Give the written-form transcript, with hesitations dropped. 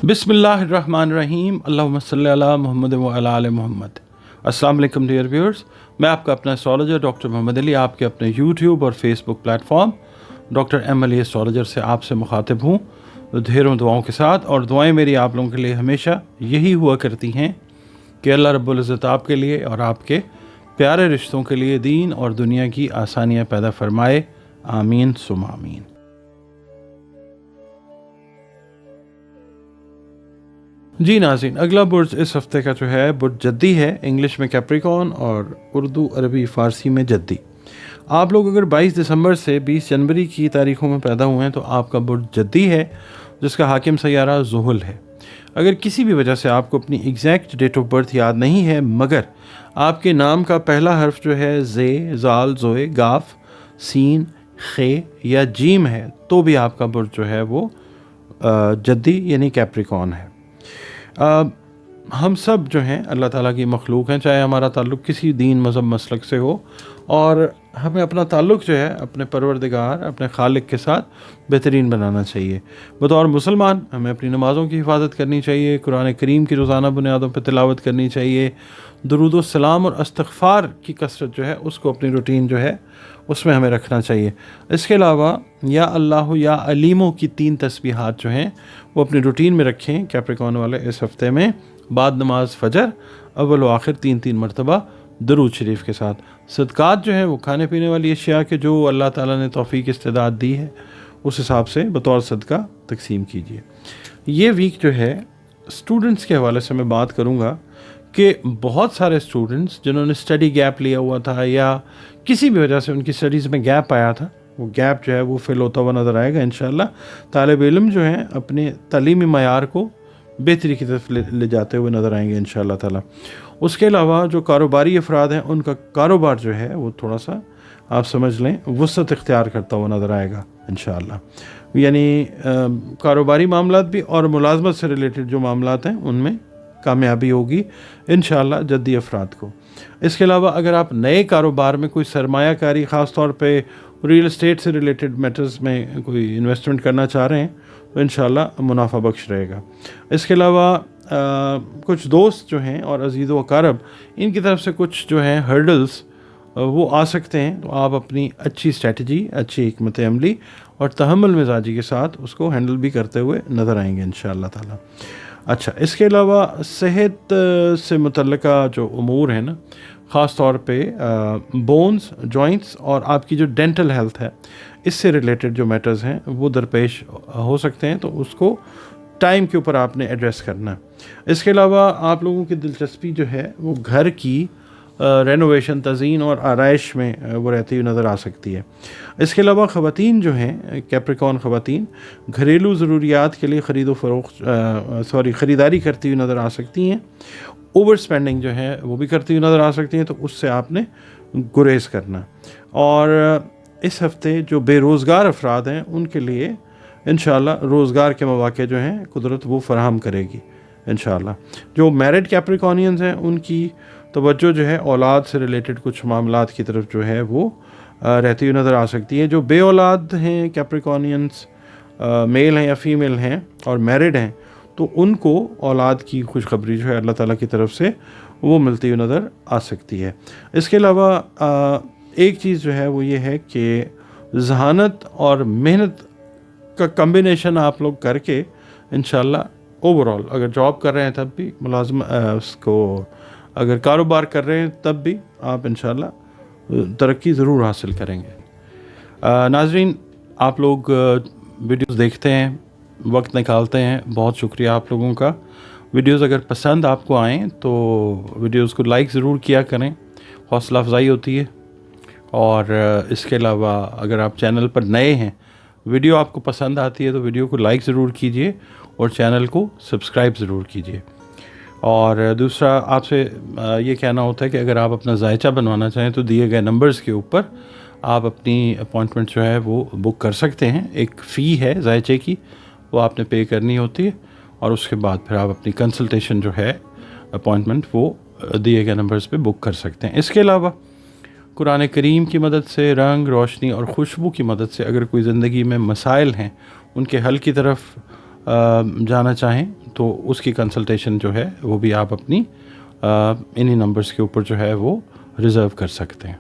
बिस्मिल्लाहिर्रहमानिर्रहीम अल्लाहुम्मा सल्ली अला मुहम्मद व अला आले मुहम्मद। अस्सलाम वालेकुम डियर व्यूअर्स, मैं आपका अपना एस्ट्रोलॉजर डॉक्टर मोहम्मद अली आपके अपने यूट्यूब और Facebook platform doctor M Ali astrologer से आपसे मुखातिब हूँ ढेरों दुआओं के साथ। और दुआएं मेरी आप लोगों के लिए हमेशा यही हुआ करती हैं कि अल्लाह रब्बुल इज़्ज़त आपके लिए और आपके प्यारे रिश्तों के लिए दीन और दुनिया की आसानियाँ पैदा फरमाए। आमीन सुम आमीन। जी नाज़रीन, अगला बुर्ज इस हफ़्ते का जो है बुर्ज जद्दी है, इंग्लिश में कैप्रिकॉर्न और उर्दू अरबी फ़ारसी में जद्दी। आप लोग अगर 22 दिसंबर से 20 जनवरी की तारीख़ों में पैदा हुए हैं तो आपका बुर्ज जद्दी है, जिसका हाकिम सैयारा ज़ुहुल है। अगर किसी भी वजह से आपको अपनी एग्जैक्ट डेट ऑफ बर्थ याद नहीं है, मगर आपके नाम का पहला हर्फ जो है ज़े, ज़ाल, ज़ोए, गाफ, सीन, खे या जीम है, तो भी आपका बुर्ज जो है वो जद्दी यानी कैप्रिकॉर्न है। हम सब जो हैं अल्लाह ताला की मखलूक हैं, चाहे हमारा ताल्लुक़ किसी दीन मज़हब मसलक से हो, और हमें अपना ताल्लुक़ जो है अपने परवरदिगार अपने खालिक के साथ बेहतरीन बनाना चाहिए। बतौर मुसलमान हमें अपनी नमाज़ों की हिफाजत करनी चाहिए, कुरान करीम की रोज़ाना बुनियादों पर तिलावत करनी चाहिए, दुरूद व सलाम और इस्तग़फ़ार की कसरत जो है उसको अपनी रूटीन जो है उसमें हमें रखना चाहिए। इसके अलावा या अल्लाह या अलीमो की 3 तस्बीहात जो हैं वो अपनी रूटीन में रखें कैप्रिकॉर्न वाले इस हफ़्ते में, बाद नमाज फ़जर अव्वल व आखिर 3 मरतबा दरूद शरीफ के साथ। सदक़ात जो है वो खाने पीने वाली अशिया के जो अल्लाह ताला ने तौफ़ीक इस्तेदाद दी है उस हिसाब से बतौर सदका तकसीम कीजिए। ये वीक जो है स्टूडेंट्स के हवाले से मैं बात करूँगा कि बहुत सारे स्टूडेंट्स जिन्होंने स्टडी गैप लिया हुआ था या किसी भी वजह से उनकी स्टडीज़ में गैप आया था, वो गैप जो है वो फिल होता हुआ नज़र आएगा इंशाअल्लाह। तालिब इल्म जो हैं अपने तालीमी मयार को बेहतरी की तरफ ले जाते हुए नज़र आएंगे इंशाअल्लाह ताला। उसके अलावा जो कारोबारी अफराद हैं उनका कारोबार जो है वो थोड़ा सा आप समझ लें वुसअत इख्तियार करता हुआ नज़र आएगा इंशाअल्लाह। यानी कारोबारी मामलात भी और मुलाजमत से रिलेटेड जो मामलात हैं उनमें कामयाबी होगी इंशाअल्लाह जद्दी अफराद को। इसके अलावा अगर आप नए कारोबार में कोई सरमायाकारी ख़ास तौर पे रियल एस्टेट से रिलेटेड मैटर्स में कोई इन्वेस्टमेंट करना चाह रहे हैं तो इंशाअल्लाह मुनाफा बख्श रहेगा। इसके अलावा कुछ दोस्त जो हैं और अज़ीज़ व अकारब इनकी तरफ से कुछ जो हैं हर्डल्स वो आ सकते हैं, तो आप अपनी अच्छी स्ट्रेटजी, अच्छी हिकमत अमली और तहम्मुल मिजाजी के साथ उसको हैंडल भी करते हुए नज़र आएंगे इंशाअल्लाह ताला। अच्छा, इसके अलावा सेहत से मुतल्लिका जो उमूर हैं ना, ख़ास तौर पे बोन्स, जॉइंट्स और आपकी जो डेंटल हेल्थ है इससे रिलेटेड जो मैटर्स हैं वो दरपेश हो सकते हैं, तो उसको टाइम के ऊपर आपने एड्रेस करना है। इसके अलावा आप लोगों की दिलचस्पी जो है वो घर की रेनोवेशन, तज़ीन और आराइश में वो रहती हुई नज़र आ सकती है। इसके अलावा ख़वातीन जो हैं कैप्रिकॉर्न ख़वातीन घरेलू ज़रूरियात के लिए ख़रीदारी करती हुई नज़र आ सकती हैं। ओवर स्पेंडिंग जो है वो भी करती हुई नज़र आ सकती हैं, तो उससे आपने गुरेज करना। और इस हफ़्ते जो बेरोज़गार अफराद हैं उनके लिए इंशाअल्लाह रोज़गार के मौक़े जो हैं कुदरत वो फ़राहम करेगी इंशाअल्लाह। जो मैरिड कैप्रिकॉर्नियंस हैं उनकी तवज्जो जो है औलाद से रिलेटेड कुछ मामलात की तरफ जो है वो रहती हुई नज़र आ सकती है। जो बे औलाद हैं कैप्रिकॉर्नियंस, मेल हैं या फ़ीमेल हैं और मैरिड हैं, तो उनको औलाद की खुशखबरी जो है अल्लाह ताला की तरफ से वो मिलती हुई नज़र आ सकती है। इसके अलावा एक चीज़ जो है वो ये है कि ज़हानत और मेहनत का कम्बिनेशन आप लोग करके इंशाअल्लाह ओवरऑल अगर जॉब कर रहे हैं तब भी, मुलाजम उसको अगर कारोबार कर रहे हैं तब भी आप इंशाअल्लाह तरक्की ज़रूर हासिल करेंगे। नाज़रीन, आप लोग वीडियोस देखते हैं, वक्त निकालते हैं, बहुत शुक्रिया आप लोगों का। वीडियोस अगर पसंद आपको आएँ तो वीडियोस को लाइक ज़रूर किया करें, हौसला अफजाई होती है। और इसके अलावा अगर आप चैनल पर नए हैं, वीडियो आपको पसंद आती है तो वीडियो को लाइक ज़रूर कीजिए और चैनल को सब्सक्राइब ज़रूर कीजिए। और दूसरा आपसे ये कहना होता है कि अगर आप अपना जायचा बनवाना चाहें तो दिए गए नंबर्स के ऊपर आप अपनी अपॉइंटमेंट जो है वो बुक कर सकते हैं। एक फ़ी है जायचे की, वो आपने पे करनी होती है और उसके बाद फिर आप अपनी कंसल्टेशन जो है अपॉइंटमेंट वो दिए गए नंबर्स पे बुक कर सकते हैं। इसके अलावा कुरान करीम की मदद से, रंग, रोशनी और खुशबू की मदद से अगर कोई ज़िंदगी में मसाइल हैं उनके हल की तरफ जाना चाहें تو اس کی کنسلٹیشن جو ہے وہ بھی آپ اپنی انہی نمبرز کے اوپر جو ہے وہ ریزرو کر سکتے ہیں.